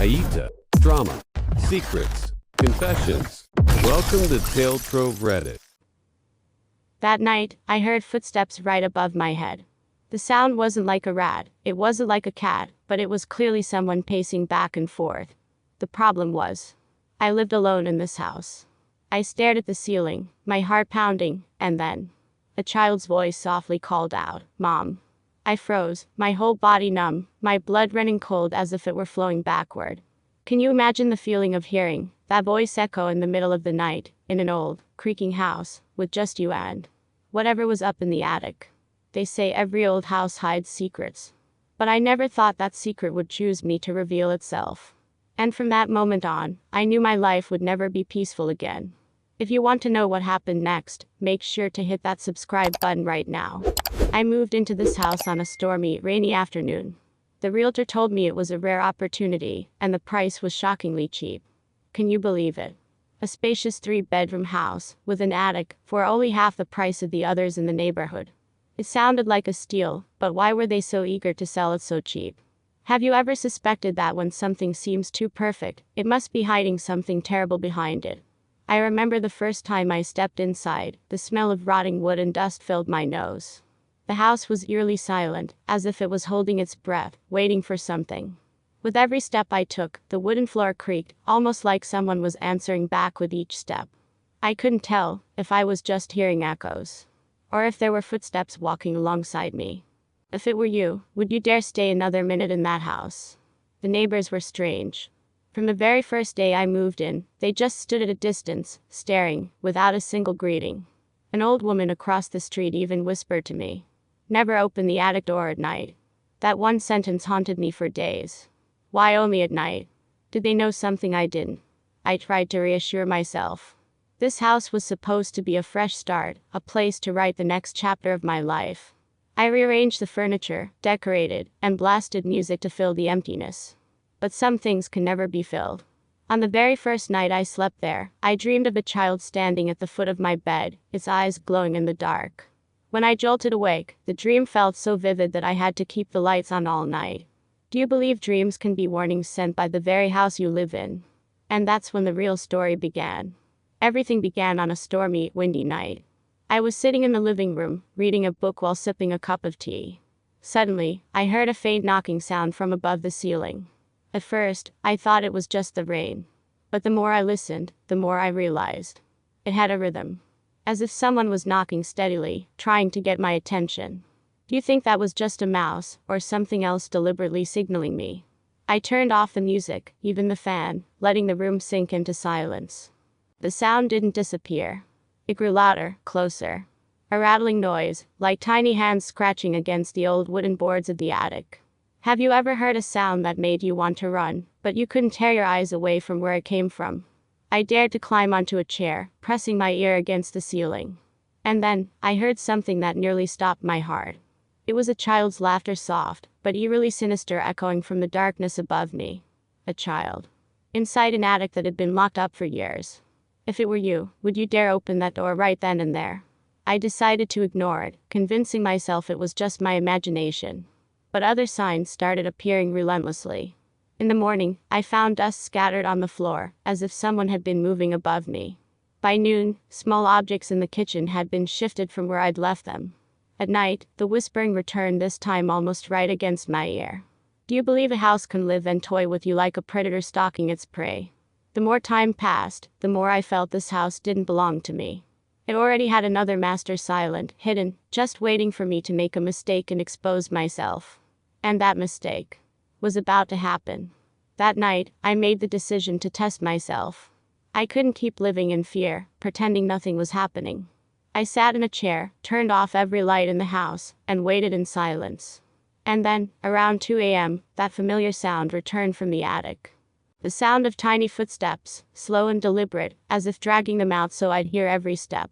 Aita, drama, secrets, confessions. Welcome to Trove Reddit. That night, I heard footsteps right above my head. The sound wasn't like a rat, it wasn't like a cat, but it was clearly someone pacing back and forth. The problem was, I lived alone in this house. I stared at the ceiling, my heart pounding, and then, a child's voice softly called out, "Mom." I froze, my whole body numb, my blood running cold as if it were flowing backward. Can you imagine the feeling of hearing that voice echo in the middle of the night, in an old, creaking house, with just you and whatever was up in the attic? They say every old house hides secrets. But I never thought that secret would choose me to reveal itself. And from that moment on, I knew my life would never be peaceful again. If you want to know what happened next, make sure to hit that subscribe button right now. I moved into this house on a stormy, rainy afternoon. The realtor told me it was a rare opportunity, and the price was shockingly cheap. Can you believe it? A spacious 3-bedroom house, with an attic, for only half the price of the others in the neighborhood. It sounded like a steal, but why were they so eager to sell it so cheap? Have you ever suspected that when something seems too perfect, it must be hiding something terrible behind it? I remember the first time I stepped inside, the smell of rotting wood and dust filled my nose. The house was eerily silent, as if it was holding its breath, waiting for something. With every step I took, the wooden floor creaked, almost like someone was answering back with each step. I couldn't tell if I was just hearing echoes, or if there were footsteps walking alongside me. If it were you, would you dare stay another minute in that house? The neighbors were strange. From the very first day I moved in, they just stood at a distance, staring, without a single greeting. An old woman across the street even whispered to me, "Never open the attic door at night." That one sentence haunted me for days. Why only at night? Did they know something I didn't? I tried to reassure myself. This house was supposed to be a fresh start, a place to write the next chapter of my life. I rearranged the furniture, decorated, and blasted music to fill the emptiness. But some things can never be filled. On the very first night I slept there, I dreamed of a child standing at the foot of my bed, its eyes glowing in the dark. When I jolted awake, the dream felt so vivid that I had to keep the lights on all night. Do you believe dreams can be warnings sent by the very house you live in? And that's when the real story began. Everything began on a stormy, windy night. I was sitting in the living room, reading a book while sipping a cup of tea. Suddenly, I heard a faint knocking sound from above the ceiling. At first, I thought it was just the rain. But the more I listened, the more I realized. It had a rhythm. As if someone was knocking steadily, trying to get my attention. Do you think that was just a mouse, or something else deliberately signaling me? I turned off the music, even the fan, letting the room sink into silence. The sound didn't disappear. It grew louder, closer. A rattling noise, like tiny hands scratching against the old wooden boards of the attic. Have you ever heard a sound that made you want to run, but you couldn't tear your eyes away from where it came from? I dared to climb onto a chair, pressing my ear against the ceiling. And then, I heard something that nearly stopped my heart. It was a child's laughter, soft, but eerily sinister, echoing from the darkness above me. A child. Inside an attic that had been locked up for years. If it were you, would you dare open that door right then and there? I decided to ignore it, convincing myself it was just my imagination. But other signs started appearing relentlessly. In the morning, I found dust scattered on the floor, as if someone had been moving above me. By noon, small objects in the kitchen had been shifted from where I'd left them. At night, the whispering returned, this time almost right against my ear. Do you believe a house can live and toy with you like a predator stalking its prey? The more time passed, the more I felt this house didn't belong to me. It already had another master, silent, hidden, just waiting for me to make a mistake and expose myself. And that mistake was about to happen. That night, I made the decision to test myself. I couldn't keep living in fear, pretending nothing was happening. I sat in a chair, turned off every light in the house, and waited in silence. And then, around 2 a.m., that familiar sound returned from the attic. The sound of tiny footsteps, slow and deliberate, as if dragging them out so I'd hear every step.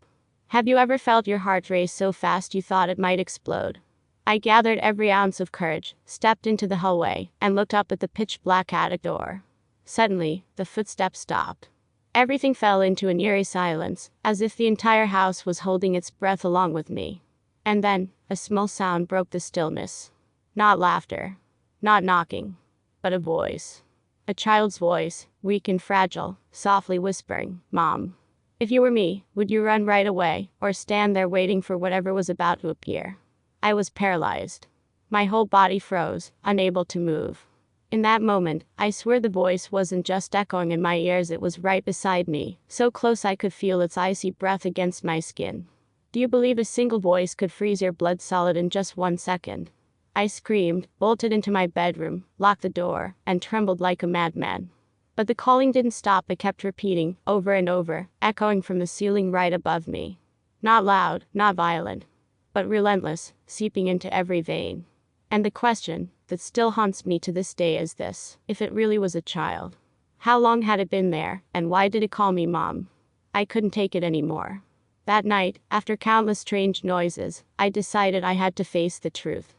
Have you ever felt your heart race so fast you thought it might explode? I gathered every ounce of courage, stepped into the hallway, and looked up at the pitch-black attic door. Suddenly, the footsteps stopped. Everything fell into an eerie silence, as if the entire house was holding its breath along with me. And then, a small sound broke the stillness. Not laughter. Not knocking. But a voice. A child's voice, weak and fragile, softly whispering, "Mom." If you were me, would you run right away, or stand there waiting for whatever was about to appear? I was paralyzed. My whole body froze, unable to move. In that moment, I swear the voice wasn't just echoing in my ears, it was right beside me, so close I could feel its icy breath against my skin. Do you believe a single voice could freeze your blood solid in just 1 second? I screamed, bolted into my bedroom, locked the door, and trembled like a madman. But the calling didn't stop, it kept repeating, over and over, echoing from the ceiling right above me. Not loud, not violent, but relentless, seeping into every vein. And the question that still haunts me to this day is this: if it really was a child, how long had it been there, and why did it call me Mom? I couldn't take it anymore. That night, after countless strange noises, I decided I had to face the truth.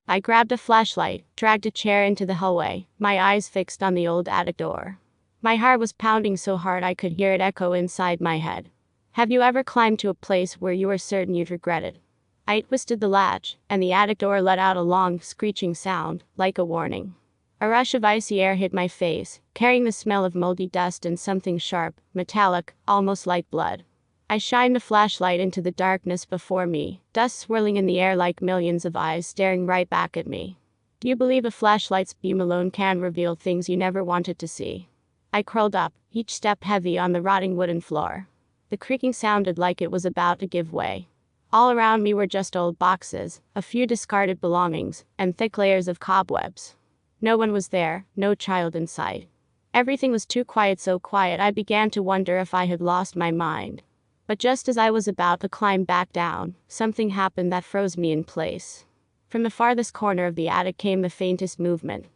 I grabbed a flashlight, dragged a chair into the hallway, my eyes fixed on the old attic door. My heart was pounding so hard I could hear it echo inside my head. Have you ever climbed to a place where you were certain you'd regret it? I twisted the latch, and the attic door let out a long, screeching sound, like a warning. A rush of icy air hit my face, carrying the smell of moldy dust and something sharp, metallic, almost like blood. I shined the flashlight into the darkness before me, dust swirling in the air like millions of eyes staring right back at me. Do you believe a flashlight's beam alone can reveal things you never wanted to see? I curled up, each step heavy on the rotting wooden floor. The creaking sounded like it was about to give way. All around me were just old boxes, a few discarded belongings, and thick layers of cobwebs. No one was there, no child in sight. Everything was too quiet, so quiet I began to wonder if I had lost my mind. But just as I was about to climb back down, something happened that froze me in place. From the farthest corner of the attic came the faintest movement.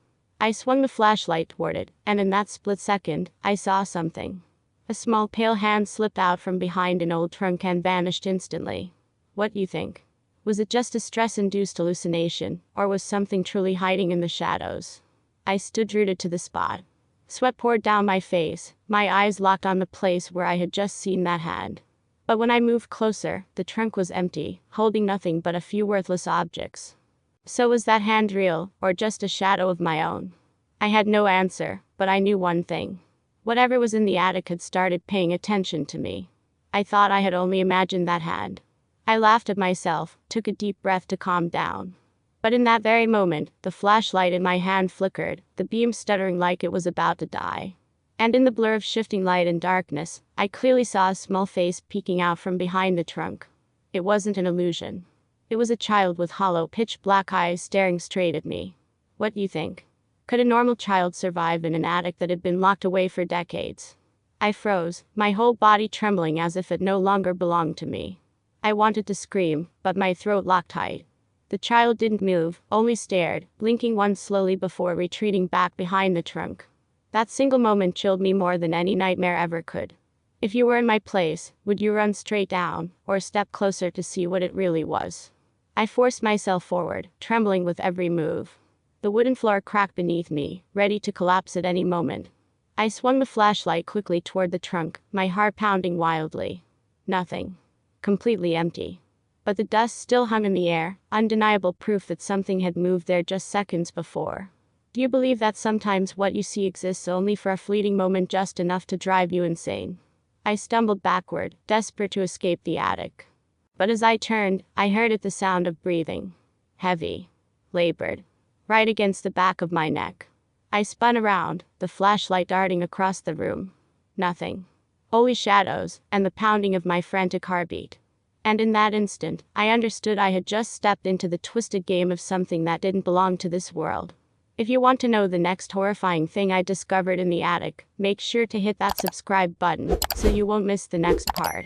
I swung the flashlight toward it, and in that split second, I saw something. A small pale hand slipped out from behind an old trunk and vanished instantly. What do you think? Was it just a stress-induced hallucination, or was something truly hiding in the shadows? I stood rooted to the spot. Sweat poured down my face, my eyes locked on the place where I had just seen that hand. But when I moved closer, the trunk was empty, holding nothing but a few worthless objects. So was that hand real, or just a shadow of my own? I had no answer, but I knew one thing. Whatever was in the attic had started paying attention to me. I thought I had only imagined that hand. I laughed at myself, took a deep breath to calm down. But in that very moment, the flashlight in my hand flickered, the beam stuttering like it was about to die. And in the blur of shifting light and darkness, I clearly saw a small face peeking out from behind the trunk. It wasn't an illusion. It was a child with hollow, pitch-black eyes staring straight at me. What do you think? Could a normal child survive in an attic that had been locked away for decades? I froze, my whole body trembling as if it no longer belonged to me. I wanted to scream, but my throat locked tight. The child didn't move, only stared, blinking once slowly before retreating back behind the trunk. That single moment chilled me more than any nightmare ever could. If you were in my place, would you run straight down, or step closer to see what it really was? I forced myself forward, trembling with every move. The wooden floor cracked beneath me, ready to collapse at any moment. I swung the flashlight quickly toward the trunk, my heart pounding wildly. Nothing. Completely empty. But the dust still hung in the air, undeniable proof that something had moved there just seconds before. Do you believe that sometimes what you see exists only for a fleeting moment, just enough to drive you insane? I stumbled backward, desperate to escape the attic. But as I turned, I heard the sound of breathing. Heavy. Labored. Right against the back of my neck. I spun around, the flashlight darting across the room. Nothing. Only shadows, and the pounding of my frantic heartbeat. And in that instant, I understood I had just stepped into the twisted game of something that didn't belong to this world. If you want to know the next horrifying thing I discovered in the attic, make sure to hit that subscribe button, so you won't miss the next part.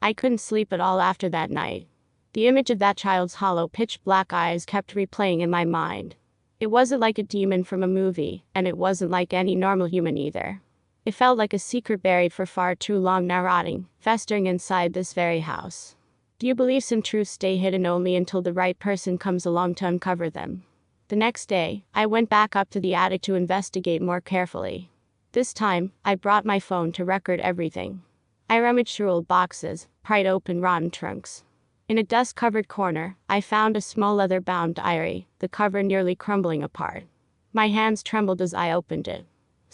I couldn't sleep at all after that night. The image of that child's hollow, pitch-black eyes kept replaying in my mind. It wasn't like a demon from a movie, and it wasn't like any normal human either. It felt like a secret buried for far too long, now rotting, festering inside this very house. Do you believe some truths stay hidden only until the right person comes along to uncover them? The next day, I went back up to the attic to investigate more carefully. This time, I brought my phone to record everything. I rummaged through old boxes, pried open rotten trunks. In a dust-covered corner, I found a small leather-bound diary, the cover nearly crumbling apart. My hands trembled as I opened it.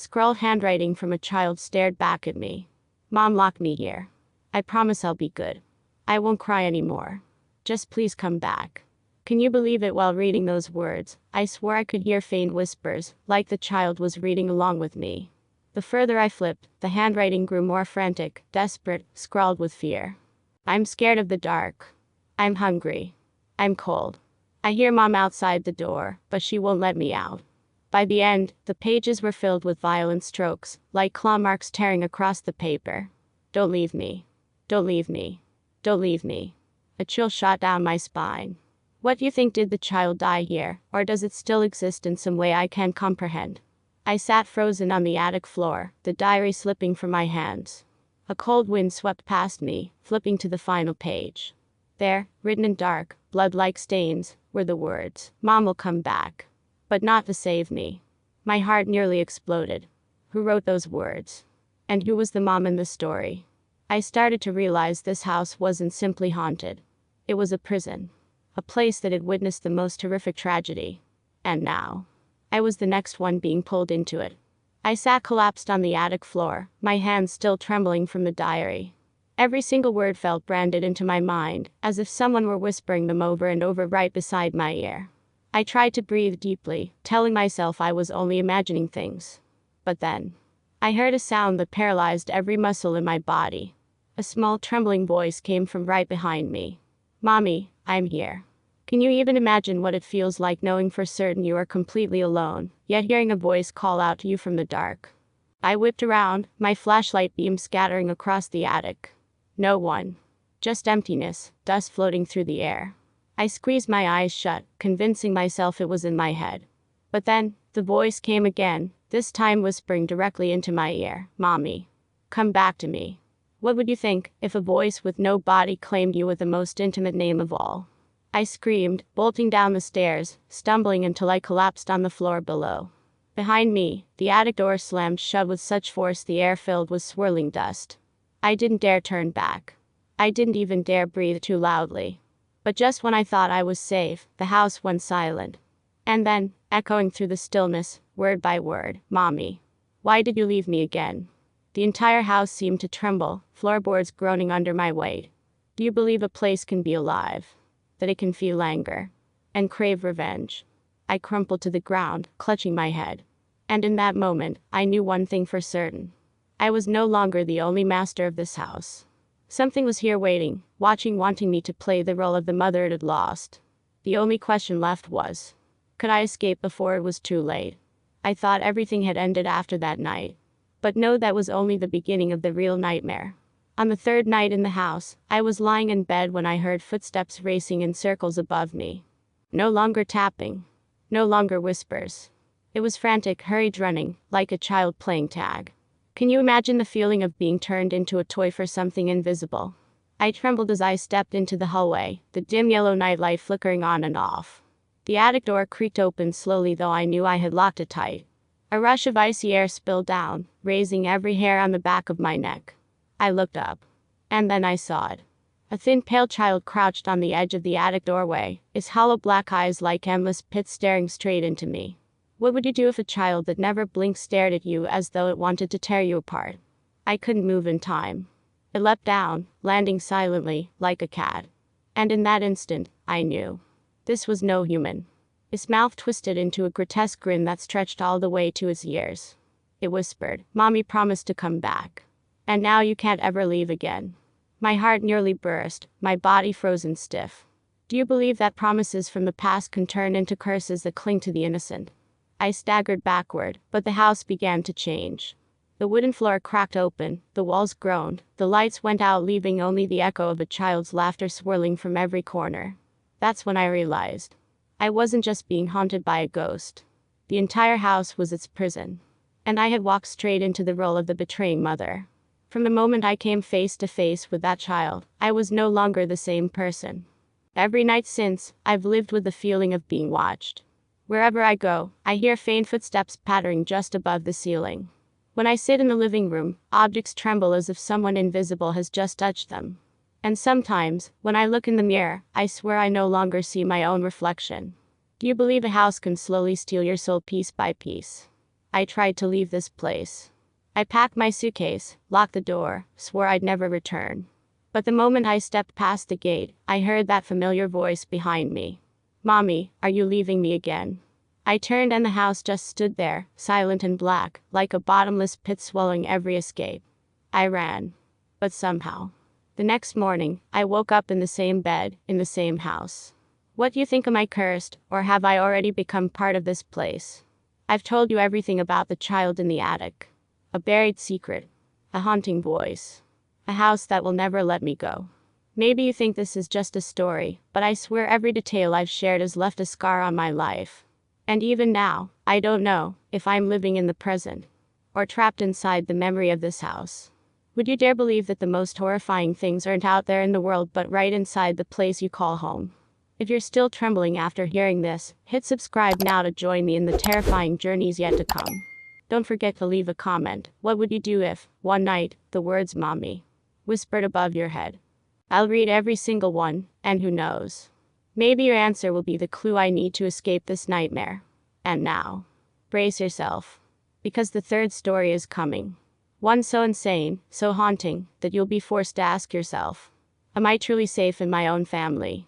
scrawled handwriting from a child stared back at me. Mom locked me here. I promise I'll be good. I won't cry anymore. Just please come back. Can you believe it? While reading those words, I swore I could hear faint whispers, like the child was reading along with me. The further I flipped, the handwriting grew more frantic, desperate, scrawled with fear. I'm scared of the dark. I'm hungry. I'm cold. I hear Mom outside the door, but she won't let me out. By the end, the pages were filled with violent strokes, like claw marks tearing across the paper. Don't leave me. Don't leave me. Don't leave me. A chill shot down my spine. What do you think? Did the child die here, or does it still exist in some way I can't comprehend? I sat frozen on the attic floor, the diary slipping from my hands. A cold wind swept past me, flipping to the final page. There, written in dark, blood-like stains, were the words, "Mom will come back. But not to save me." My heart nearly exploded. Who wrote those words? And who was the mom in the story? I started to realize this house wasn't simply haunted. It was a prison. A place that had witnessed the most horrific tragedy. And now, I was the next one being pulled into it. I sat collapsed on the attic floor, my hands still trembling from the diary. Every single word felt branded into my mind, as if someone were whispering them over and over right beside my ear. I tried to breathe deeply, telling myself I was only imagining things. But then, I heard a sound that paralyzed every muscle in my body. A small trembling voice came from right behind me. "Mommy, I'm here." Can you even imagine what it feels like knowing for certain you are completely alone, yet hearing a voice call out to you from the dark? I whipped around, my flashlight beam scattering across the attic. No one. Just emptiness, dust floating through the air. I squeezed my eyes shut, convincing myself it was in my head. But then, the voice came again, this time whispering directly into my ear. "Mommy, come back to me." What would you think if a voice with no body claimed you with the most intimate name of all? I screamed, bolting down the stairs, stumbling until I collapsed on the floor below. Behind me, the attic door slammed shut with such force the air filled with swirling dust. I didn't dare turn back. I didn't even dare breathe too loudly. But just when I thought I was safe, the house went silent. And then, echoing through the stillness, word by word, "Mommy, why did you leave me again?" The entire house seemed to tremble, floorboards groaning under my weight. Do you believe a place can be alive? That it can feel anger and crave revenge? I crumpled to the ground, clutching my head. And in that moment, I knew one thing for certain. I was no longer the only master of this house. Something was here waiting, watching, wanting me to play the role of the mother it had lost. The only question left was, could I escape before it was too late? I thought everything had ended after that night. But no, that was only the beginning of the real nightmare. On the third night in the house, I was lying in bed when I heard footsteps racing in circles above me. No longer tapping. No longer whispers. It was frantic, hurried running, like a child playing tag. Can you imagine the feeling of being turned into a toy for something invisible? I trembled as I stepped into the hallway, the dim yellow nightlight flickering on and off. The attic door creaked open slowly, though I knew I had locked it tight. A rush of icy air spilled down, raising every hair on the back of my neck. I looked up. And then I saw it. A thin, pale child crouched on the edge of the attic doorway, its hollow black eyes like endless pits staring straight into me. What would you do if a child that never blinked stared at you as though it wanted to tear you apart? I couldn't move in time. It leapt down, landing silently, like a cat. And in that instant, I knew. This was no human. Its mouth twisted into a grotesque grin that stretched all the way to its ears. It whispered, "Mommy promised to come back. And now you can't ever leave again." My heart nearly burst, my body frozen stiff. Do you believe that promises from the past can turn into curses that cling to the innocent? I staggered backward, but the house began to change. The wooden floor cracked open, the walls groaned, the lights went out, leaving only the echo of a child's laughter swirling from every corner. That's when I realized. I wasn't just being haunted by a ghost. The entire house was its prison. And I had walked straight into the role of the betraying mother. From the moment I came face to face with that child, I was no longer the same person. Every night since, I've lived with the feeling of being watched. Wherever I go, I hear faint footsteps pattering just above the ceiling. When I sit in the living room, objects tremble as if someone invisible has just touched them. And sometimes, when I look in the mirror, I swear I no longer see my own reflection. Do you believe a house can slowly steal your soul piece by piece? I tried to leave this place. I packed my suitcase, locked the door, swore I'd never return. But the moment I stepped past the gate, I heard that familiar voice behind me. "Mommy, are you leaving me again?" I turned and the house just stood there, silent and black, like a bottomless pit swallowing every escape. I ran. But somehow, the next morning, I woke up in the same bed, in the same house. What do you think? Am I cursed, or have I already become part of this place? I've told you everything about the child in the attic. A buried secret. A haunting voice. A house that will never let me go. Maybe you think this is just a story, but I swear every detail I've shared has left a scar on my life. And even now, I don't know if I'm living in the present or trapped inside the memory of this house. Would you dare believe that the most horrifying things aren't out there in the world but right inside the place you call home? If you're still trembling after hearing this, hit subscribe now to join me in the terrifying journeys yet to come. Don't forget to leave a comment. What would you do if, one night, the words "Mommy" whispered above your head? I'll read every single one, and who knows? Maybe your answer will be the clue I need to escape this nightmare. And now, brace yourself, because the third story is coming. One so insane, so haunting, that you'll be forced to ask yourself, am I truly safe in my own family?